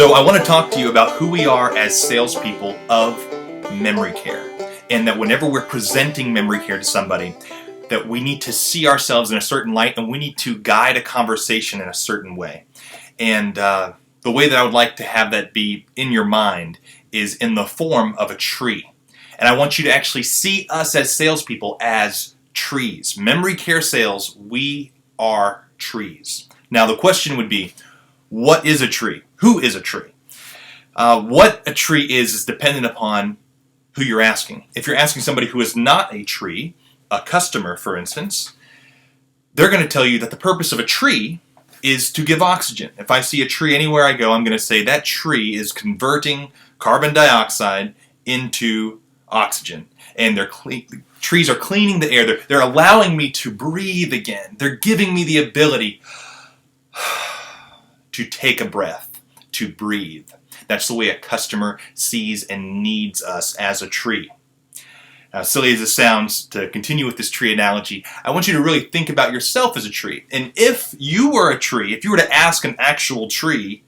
So I want to talk to you about who we are as salespeople of memory care, and that whenever we're presenting memory care to somebody, that we need to see ourselves in a certain light, and we need to guide a conversation in a certain way. And the way that I would like to have that be in your mind is in the form of a tree. And I want you to actually see us as salespeople as trees. Memory care sales, we are trees. Now the question would be, what is a tree? Who is a tree? What a tree is dependent upon who you're asking. If you're asking somebody who is not a tree, a customer for instance, they're going to tell you that the purpose of a tree is to give oxygen. If I see a tree anywhere I go, I'm going to say that tree is converting carbon dioxide into oxygen. And trees are cleaning the air. They're allowing me to breathe again. They're giving me the ability to take a breath, to breathe. That's the way a customer sees and needs us as a tree. Now, silly as it sounds, to continue with this tree analogy, I want you to really think about yourself as a tree. And if you were a tree, if you were to ask an actual tree,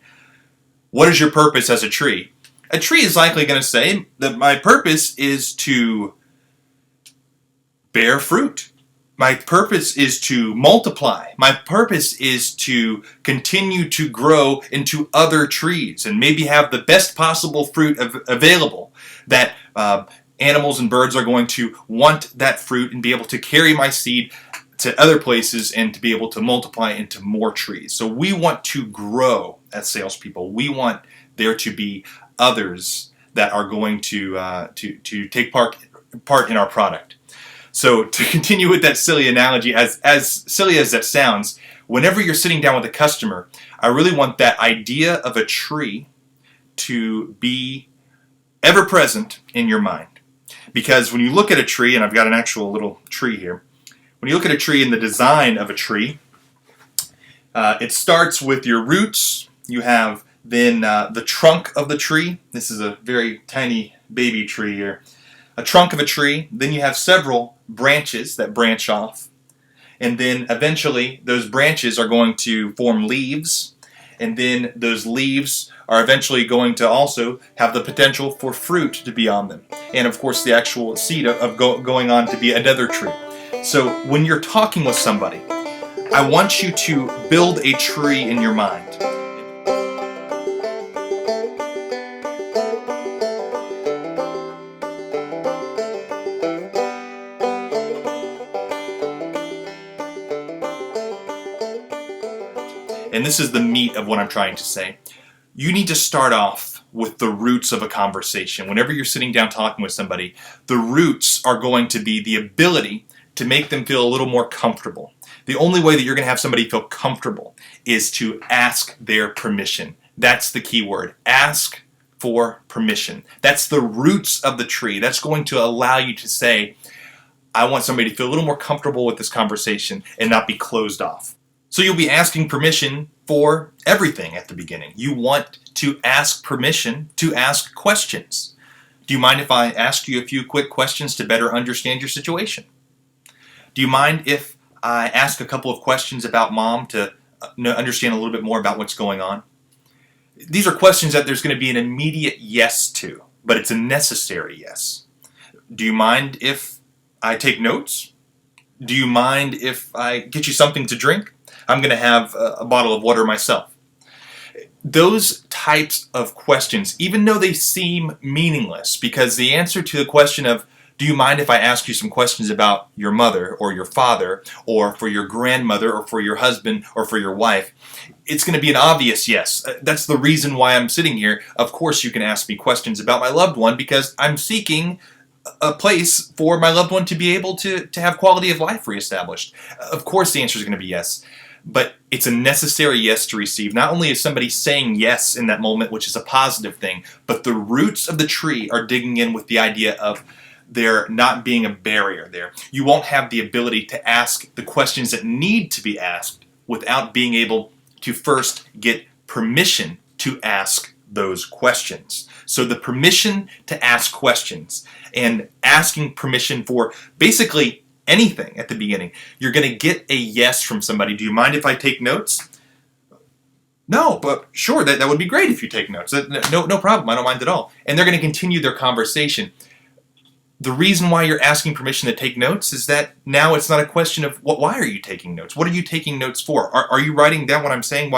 what is your purpose as a tree? A tree is likely going to say that my purpose is to bear fruit. My purpose is to multiply. My purpose is to continue to grow into other trees and maybe have the best possible fruit available that animals and birds are going to want that fruit and be able to carry my seed to other places and to be able to multiply into more trees. So we want to grow as salespeople. We want there to be others that are going to take part in our product. So to continue with that silly analogy, as silly as that sounds, whenever you're sitting down with a customer, I really want that idea of a tree to be ever present in your mind. Because when you look at a tree, and I've got an actual little tree here, when you look at a tree and the design of a tree, it starts with your roots. You have then the trunk of the tree. This is a very tiny baby tree here. A trunk of a tree. Then you have several branches that branch off. And then eventually those branches are going to form leaves. And then those leaves are eventually going to also have the potential for fruit to be on them. And of course the actual seed of going on to be another tree. So when you're talking with somebody, I want you to build a tree in your mind. And this is the meat of what I'm trying to say. You need to start off with the roots of a conversation. Whenever you're sitting down talking with somebody, the roots are going to be the ability to make them feel a little more comfortable. The only way that you're going to have somebody feel comfortable is to ask their permission. That's the key word. Ask for permission. That's the roots of the tree. That's going to allow you to say, I want somebody to feel a little more comfortable with this conversation and not be closed off. So you'll be asking permission for everything at the beginning. You want to ask permission to ask questions. Do you mind if I ask you a few quick questions to better understand your situation? Do you mind if I ask a couple of questions about mom to understand a little bit more about what's going on? These are questions that there's going to be an immediate yes to, but it's a necessary yes. Do you mind if I take notes? Do you mind if I get you something to drink? I'm going to have a bottle of water myself. Those types of questions, even though they seem meaningless, because the answer to the question of, do you mind if I ask you some questions about your mother or your father or for your grandmother or for your husband or for your wife, it's going to be an obvious yes. That's the reason why I'm sitting here. Of course you can ask me questions about my loved one because I'm seeking a place for my loved one to be able to have quality of life reestablished. Of course the answer is going to be yes. But it's a necessary yes to receive. Not only is somebody saying yes in that moment, which is a positive thing, but the roots of the tree are digging in with the idea of there not being a barrier there. You won't have the ability to ask the questions that need to be asked without being able to first get permission to ask those questions. So the permission to ask questions and asking permission for basically anything at the beginning, you're going to get a yes from somebody. Do you mind if I take notes? No, but sure, that would be great if you take notes. No problem. I don't mind at all. And they're going to continue their conversation. The reason why you're asking permission to take notes is that now it's not a question of why are you taking notes? What are you taking notes for? Are you writing down what I'm saying?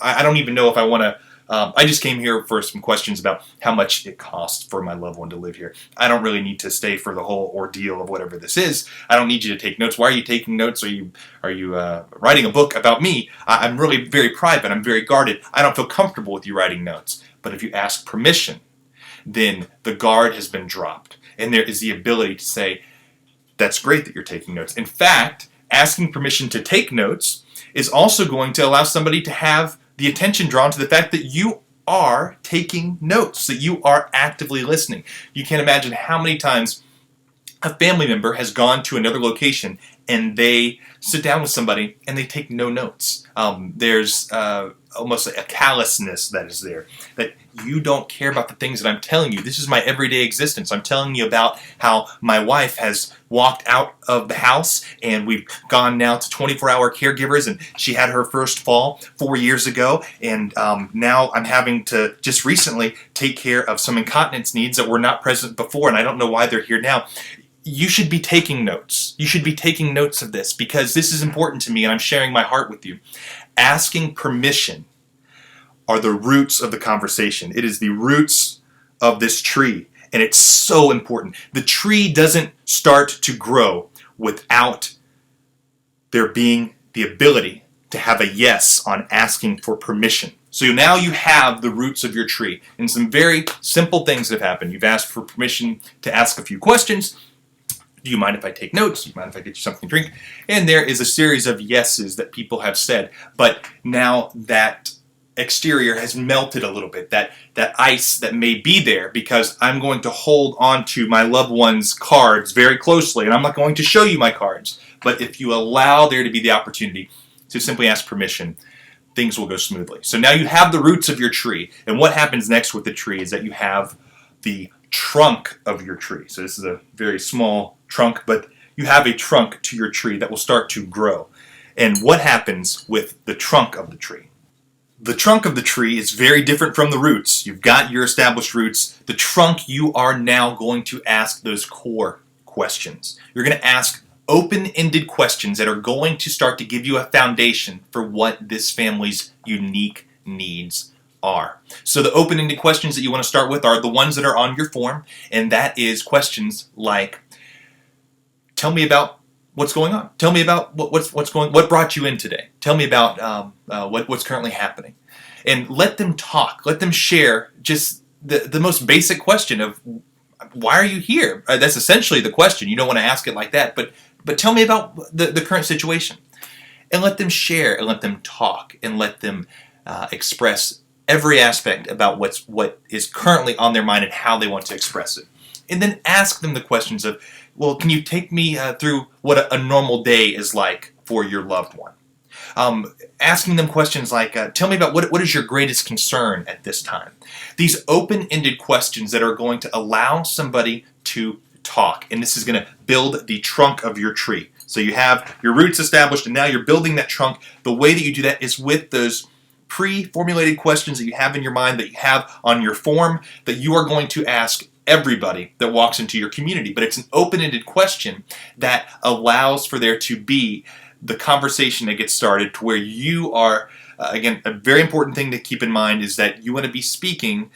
I don't even know if I want to. I just came here for some questions about how much it costs for my loved one to live here. I don't really need to stay for the whole ordeal of whatever this is. I don't need you to take notes. Why are you taking notes? Are you writing a book about me? I'm really very private. I'm very guarded. I don't feel comfortable with you writing notes. But if you ask permission, then the guard has been dropped. And there is the ability to say, that's great that you're taking notes. In fact, asking permission to take notes is also going to allow somebody to have the attention drawn to the fact that you are taking notes, that you are actively listening. You can't imagine how many times a family member has gone to another location and they sit down with somebody and they take no notes. There's almost a callousness that is there, that you don't care about the things that I'm telling you. This is my everyday existence. I'm telling you about how my wife has walked out of the house and we've gone now to 24-hour caregivers, and she had her first fall 4 years ago, and now I'm having to just recently take care of some incontinence needs that were not present before, and I don't know why they're here now. You should be taking notes. You should be taking notes of this because this is important to me and I'm sharing my heart with you. Asking permission are the roots of the conversation. It is the roots of this tree, and it's so important. The tree doesn't start to grow without there being the ability to have a yes on asking for permission. So now you have the roots of your tree, and some very simple things have happened. You've asked for permission to ask a few questions. Do you mind if I take notes? Do you mind if I get you something to drink? And there is a series of yeses that people have said. But now that exterior has melted a little bit, that ice that may be there, because I'm going to hold on to my loved one's cards very closely, and I'm not going to show you my cards. But if you allow there to be the opportunity to simply ask permission, things will go smoothly. So now you have the roots of your tree. And what happens next with the tree is that you have the trunk of your tree. So this is a very small trunk, but you have a trunk to your tree that will start to grow. And what happens with the trunk of the tree? The trunk of the tree is very different from the roots. You've got your established roots. The trunk, you are now going to ask those core questions. You're going to ask open-ended questions that are going to start to give you a foundation for what this family's unique needs are. So the open-ended questions that you want to start with are the ones that are on your form, and that is questions like, tell me about what's going on. Tell me about what brought you in today. Tell me about what's currently happening. And let them talk. Let them share just the most basic question of, why are you here? That's essentially the question. You don't want to ask it like that, but tell me about the current situation. And let them share, and let them talk, and let them express every aspect about what is currently on their mind and how they want to express it. And then ask them the questions of, well, can you take me through what a normal day is like for your loved one? Asking them questions like, tell me about what is your greatest concern at this time? These open-ended questions that are going to allow somebody to talk. And this is going to build the trunk of your tree. So you have your roots established, and now you're building that trunk. The way that you do that is with those pre-formulated questions that you have in your mind, that you have on your form, that you are going to ask everybody that walks into your community. But it's an open-ended question that allows for there to be the conversation that gets started to where you are, again, a very important thing to keep in mind is that you want to be speaking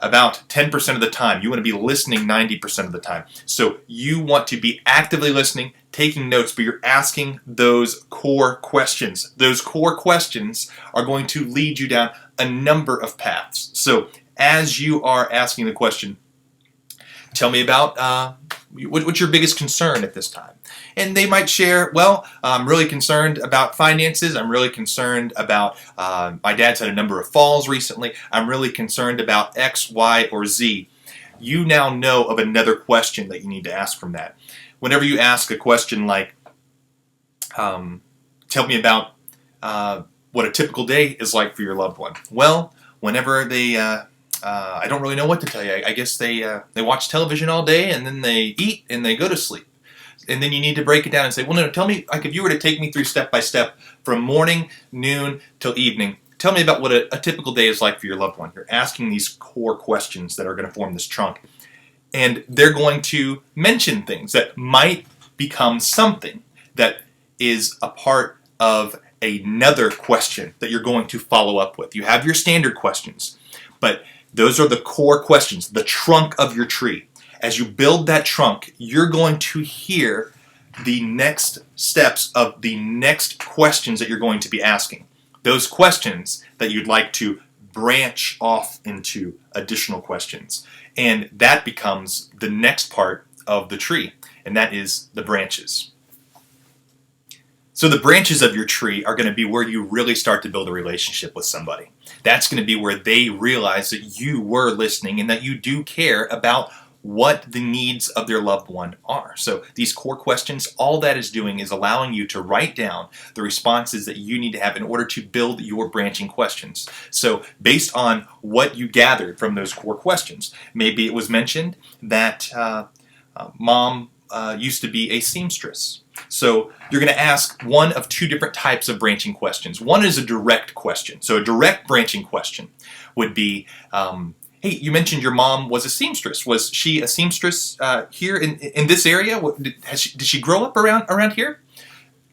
about 10% of the time. You want to be listening 90% of the time. So you want to be actively listening, taking notes, but you're asking those core questions. Those core questions are going to lead you down a number of paths. So as you are asking the question, tell me about what's your biggest concern at this time? And they might share, well, I'm really concerned about finances. I'm really concerned about, my dad's had a number of falls recently. I'm really concerned about X, Y, or Z. You now know of another question that you need to ask from that. Whenever you ask a question like, tell me about what a typical day is like for your loved one. Well, whenever they, I don't really know what to tell you. I guess they watch television all day, and then they eat, and they go to sleep. And then you need to break it down and say, well, no, tell me, like if you were to take me through step by step from morning, noon, till evening, tell me about what a typical day is like for your loved one. You're asking these core questions that are going to form this trunk. And they're going to mention things that might become something that is a part of another question that you're going to follow up with. You have your standard questions, but those are the core questions, the trunk of your tree. As you build that trunk, you're going to hear the next steps of the next questions that you're going to be asking. Those questions that you'd like to branch off into additional questions. And that becomes the next part of the tree, and that is the branches. So the branches of your tree are going to be where you really start to build a relationship with somebody. That's going to be where they realize that you were listening and that you do care about what the needs of their loved one are. So these core questions, all that is doing is allowing you to write down the responses that you need to have in order to build your branching questions. So based on what you gathered from those core questions, maybe it was mentioned that mom used to be a seamstress. So you're going to ask one of two different types of branching questions. One is a direct question. So a direct branching question would be, hey, you mentioned your mom was a seamstress. Was she a seamstress here in this area? Did she grow up around here?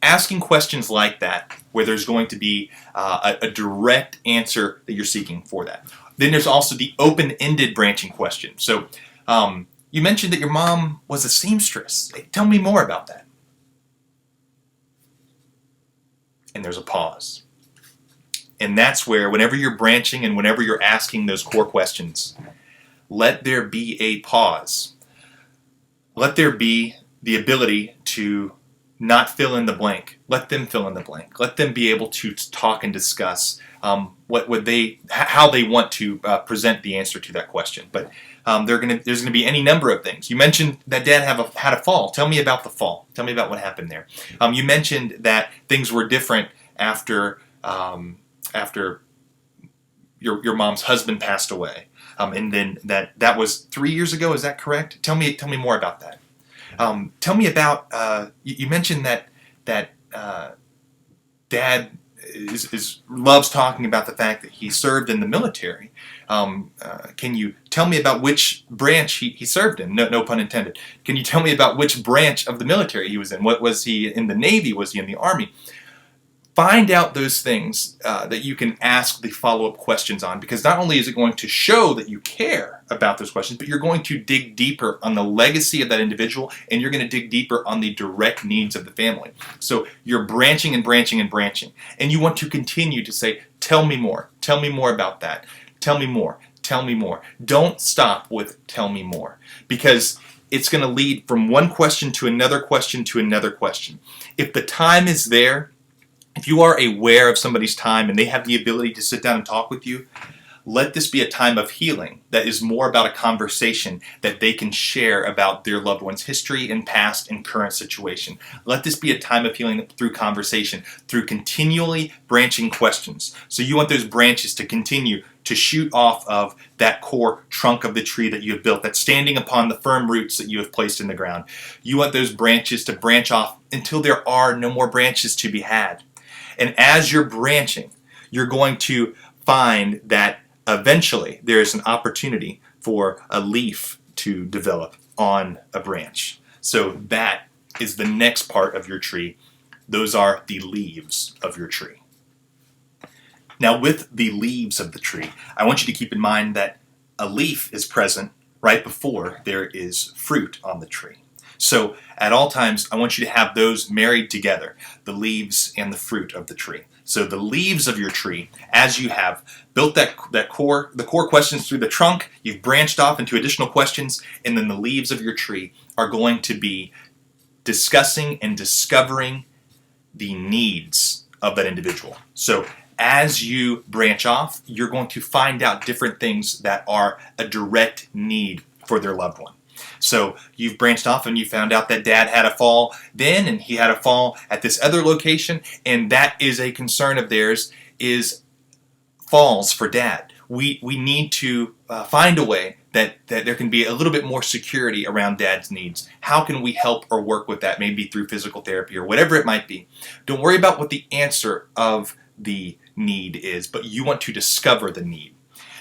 Asking questions like that, where there's going to be a direct answer that you're seeking for that. Then there's also the open-ended branching question. So you mentioned that your mom was a seamstress. Hey, tell me more about that. And there's a pause. And that's where, whenever you're branching and whenever you're asking those core questions, let there be a pause. Let there be the ability to not fill in the blank. Let them fill in the blank. Let them be able to talk and discuss how they want to present the answer to that question. But there's going to be any number of things. You mentioned that Dad had a fall. Tell me about the fall. Tell me about what happened there. You mentioned that things were different after your mom's husband passed away, and then that was 3 years ago. Is that correct? Tell me more about that. Tell me about you mentioned that Dad loves talking about the fact that he served in the military. Can you tell me about which branch he served in? No pun intended. Can you tell me about which branch of the military he was in? What was he in the Navy? Was he in the Army? Find out those things that you can ask the follow-up questions on, because not only is it going to show that you care about those questions, but you're going to dig deeper on the legacy of that individual, and you're going to dig deeper on the direct needs of the family. So you're branching and branching and branching, and you want to continue to say, tell me more about that, tell me more. Don't stop with tell me more, because it's going to lead from one question to another question to another question. If the time is there, if you are aware of somebody's time and they have the ability to sit down and talk with you, let this be a time of healing that is more about a conversation that they can share about their loved one's history and past and current situation. Let this be a time of healing through conversation, through continually branching questions. So you want those branches to continue to shoot off of that core trunk of the tree that you have built, that's standing upon the firm roots that you have placed in the ground. You want those branches to branch off until there are no more branches to be had. And as you're branching, you're going to find that eventually there is an opportunity for a leaf to develop on a branch. So that is the next part of your tree. Those are the leaves of your tree. Now, with the leaves of the tree, I want you to keep in mind that a leaf is present right before there is fruit on the tree. So at all times, I want you to have those married together, the leaves and the fruit of the tree. So the leaves of your tree, as you have built the core questions through the trunk, you've branched off into additional questions, and then the leaves of your tree are going to be discussing and discovering the needs of that individual. So as you branch off, you're going to find out different things that are a direct need for their loved one. So you've branched off and you found out that Dad had a fall then, and he had a fall at this other location, and that is a concern of theirs, is falls for Dad. We need to find a way that there can be a little bit more security around Dad's needs. How can we help or work with that? Maybe through physical therapy or whatever it might be. Don't worry about what the answer of the need is, but you want to discover the need.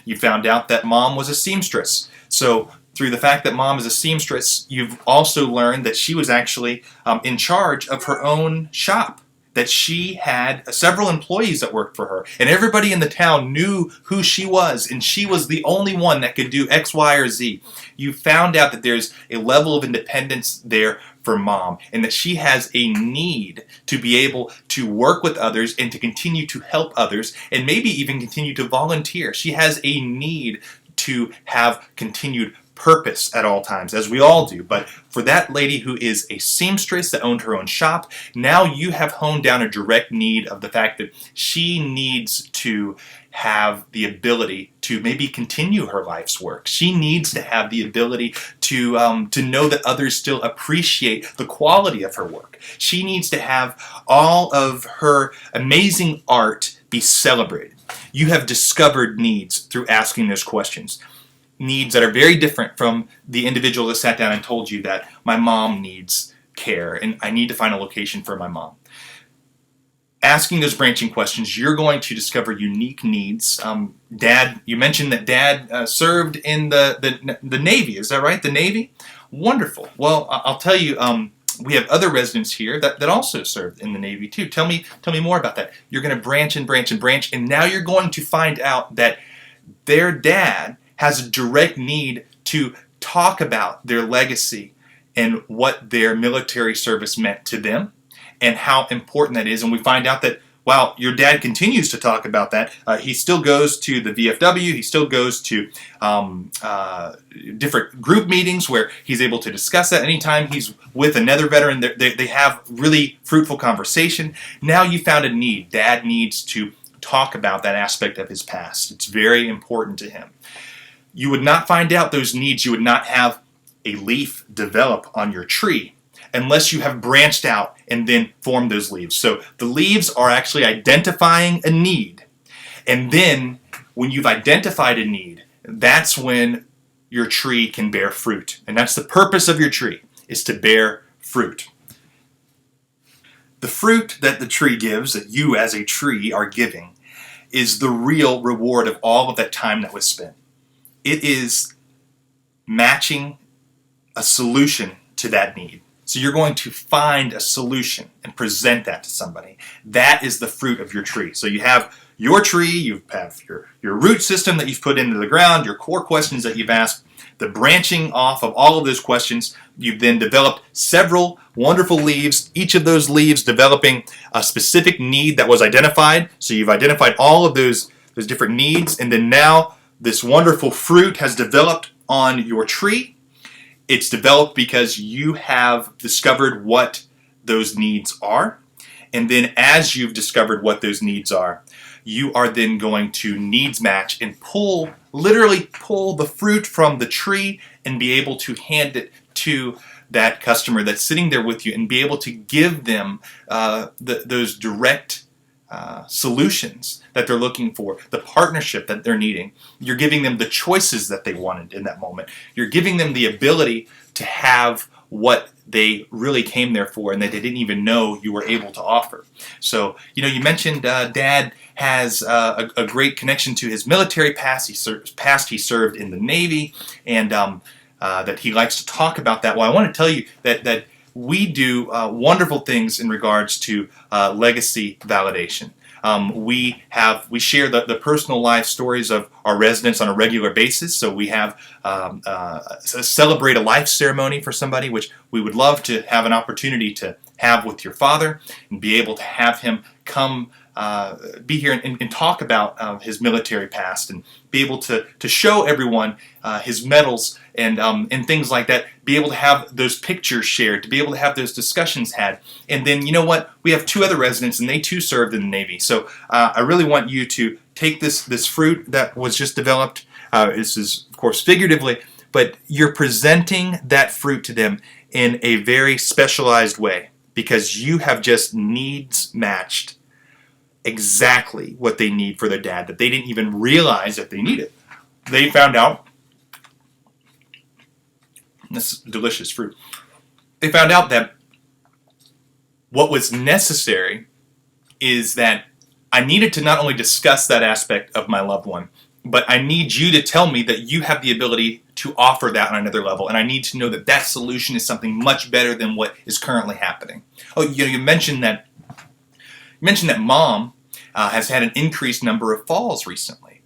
You found out that mom was a seamstress. So through the fact that mom is a seamstress, you've also learned that she was actually in charge of her own shop, that she had several employees that worked for her, and everybody in the town knew who she was, and she was the only one that could do X, Y, or Z. You found out that there's a level of independence there for mom, and that she has a need to be able to work with others and to continue to help others, and maybe even continue to volunteer. She has a need to have continued purpose at all times, as we all do. But for that lady who is a seamstress that owned her own shop, now you have honed down a direct need of the fact that she needs to have the ability to maybe continue her life's work. She needs to have the ability to know that others still appreciate the quality of her work. She needs to have all of her amazing art be celebrated. You have discovered needs through asking those questions. Needs that are very different from the individual that sat down and told you that my mom needs care and I need to find a location for my mom. Asking those branching questions, you're going to discover unique needs. Dad, you mentioned that Dad served in the Navy. Is that right? The Navy? Wonderful. Well, I'll tell you, we have other residents here that also served in the Navy too. Tell me more about that. You're going to branch and branch and branch, and now you're going to find out that their dad has a direct need to talk about their legacy and what their military service meant to them and how important that is. And we find out that while your dad continues to talk about that, he still goes to the VFW, he still goes to different group meetings where he's able to discuss that. Anytime he's with another veteran, they have really fruitful conversation. Now you found a need. Dad needs to talk about that aspect of his past. It's very important to him. You would not find out those needs, you would not have a leaf develop on your tree unless you have branched out and then formed those leaves. So the leaves are actually identifying a need. And then when you've identified a need, that's when your tree can bear fruit. And that's the purpose of your tree, is to bear fruit. The fruit that the tree gives, that you as a tree are giving, is the real reward of all of that time that was spent. It is matching a solution to that need. So you're going to find a solution and present that to somebody. That is the fruit of your tree. So you have your tree, you have your root system that you've put into the ground, your core questions that you've asked, the branching off of all of those questions. You've then developed several wonderful leaves, each of those leaves developing a specific need that was identified. So you've identified all of those different needs, and then now this wonderful fruit has developed on your tree. It's developed because you have discovered what those needs are. And then as you've discovered what those needs are, you are then going to needs match and literally pull the fruit from the tree and be able to hand it to that customer that's sitting there with you and be able to give them those direct solutions that they're looking for, the partnership that they're needing. You're giving them the choices that they wanted in that moment. You're giving them the ability to have what they really came there for and that they didn't even know you were able to offer. So, you mentioned Dad has a great connection to his military past. He served in the Navy, and that he likes to talk about that. Well, I want to tell you that we do wonderful things in regards to legacy validation. We share the personal life stories of our residents on a regular basis. So we have celebrate a life ceremony for somebody, which we would love to have an opportunity to have with your father and be able to have him come be here and talk about his military past and be able to show everyone his medals and things like that, be able to have those pictures shared, to be able to have those discussions had. And then, you know what? We have two other residents, and they too served in the Navy. So I really want you to take this fruit that was just developed. This is, of course, figuratively, but you're presenting that fruit to them in a very specialized way because you have just needs matched exactly what they need for their dad that they didn't even realize that they needed. They found out, this delicious fruit, they found out that what was necessary is that I needed to not only discuss that aspect of my loved one, but I need you to tell me that you have the ability to offer that on another level, and I need to know that that solution is something much better than what is currently happening. Oh, you mentioned that mom has had an increased number of falls recently.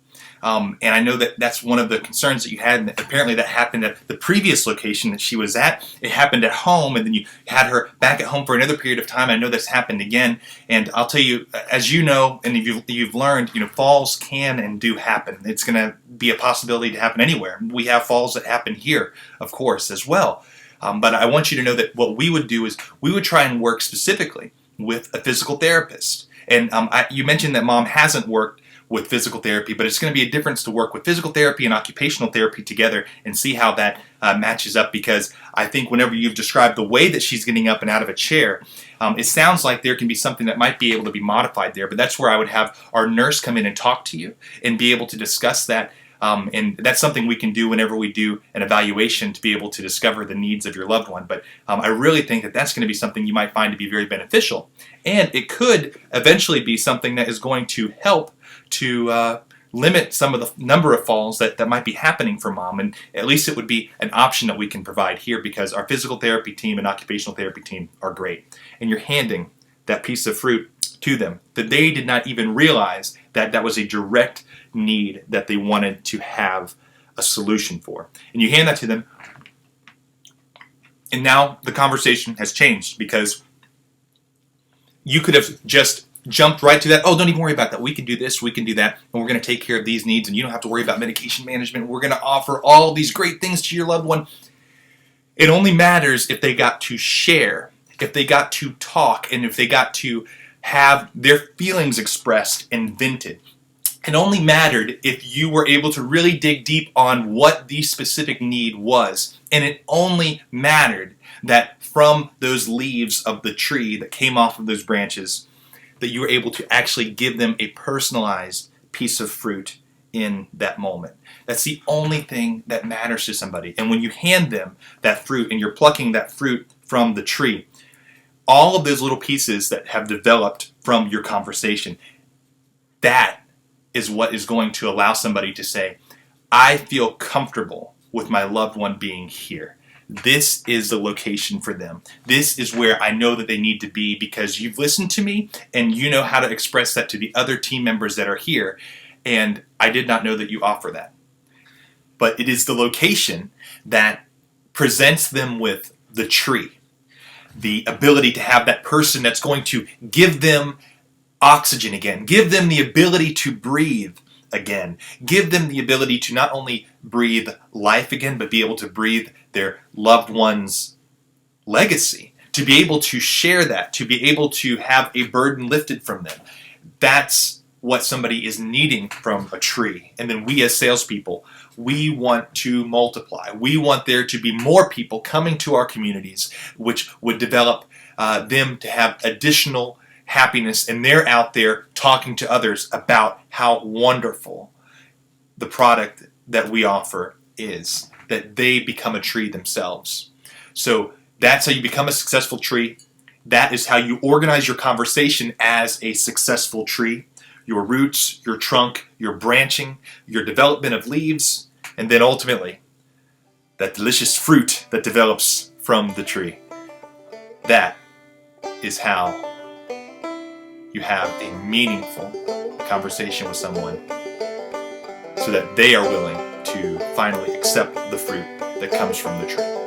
And I know that that's one of the concerns that you had, and apparently that happened at the previous location that she was at. It happened at home, and then you had her back at home for another period of time. I know that's happened again, and I'll tell you, as you know, and you've learned, falls can and do happen. It's going to be a possibility to happen anywhere. We have falls that happen here, of course, as well. But I want you to know that what we would do is we would try and work specifically with a physical therapist. And you mentioned that mom hasn't worked with physical therapy, but it's going to be a difference to work with physical therapy and occupational therapy together and see how that matches up, because I think whenever you've described the way that she's getting up and out of a chair, it sounds like there can be something that might be able to be modified there, but that's where I would have our nurse come in and talk to you and be able to discuss that. And that's something we can do whenever we do an evaluation to be able to discover the needs of your loved one. But I really think that that's going to be something you might find to be very beneficial. And it could eventually be something that is going to help to limit some of the number of falls that might be happening for mom. And at least it would be an option that we can provide here, because our physical therapy team and occupational therapy team are great. And you're handing that piece of fruit to them that they did not even realize that that was a direct need that they wanted to have a solution for. And you hand that to them, and now the conversation has changed, because you could have just jumped right to that. Oh, don't even worry about that. We can do this, we can do that, and we're going to take care of these needs, and you don't have to worry about medication management. We're going to offer all these great things to your loved one. It only matters if they got to share, if they got to talk, and if they got to have their feelings expressed and vented. It only mattered if you were able to really dig deep on what the specific need was. And it only mattered that from those leaves of the tree that came off of those branches, that you were able to actually give them a personalized piece of fruit in that moment. That's the only thing that matters to somebody. And when you hand them that fruit and you're plucking that fruit from the tree, all of those little pieces that have developed from your conversation, that is what is going to allow somebody to say, I feel comfortable with my loved one being here. This is the location for them. This is where I know that they need to be, because you've listened to me and you know how to express that to the other team members that are here. And I did not know that you offer that. But it is the location that presents them with the tree, the ability to have that person that's going to give them oxygen again, give them the ability to breathe again, give them the ability to not only breathe life again, but be able to breathe their loved one's legacy, to be able to share that, to be able to have a burden lifted from them. That's what somebody is needing from a tree. And then we as salespeople, we want to multiply. We want there to be more people coming to our communities, which would develop them to have additional happiness, and they're out there talking to others about how wonderful the product that we offer is, that they become a tree themselves. So that's how you become a successful tree. That is how you organize your conversation as a successful tree. Your roots, your trunk, your branching, your development of leaves, and then ultimately that delicious fruit that develops from the tree. That is how you have a meaningful conversation with someone, so that they are willing to finally accept the fruit that comes from the tree.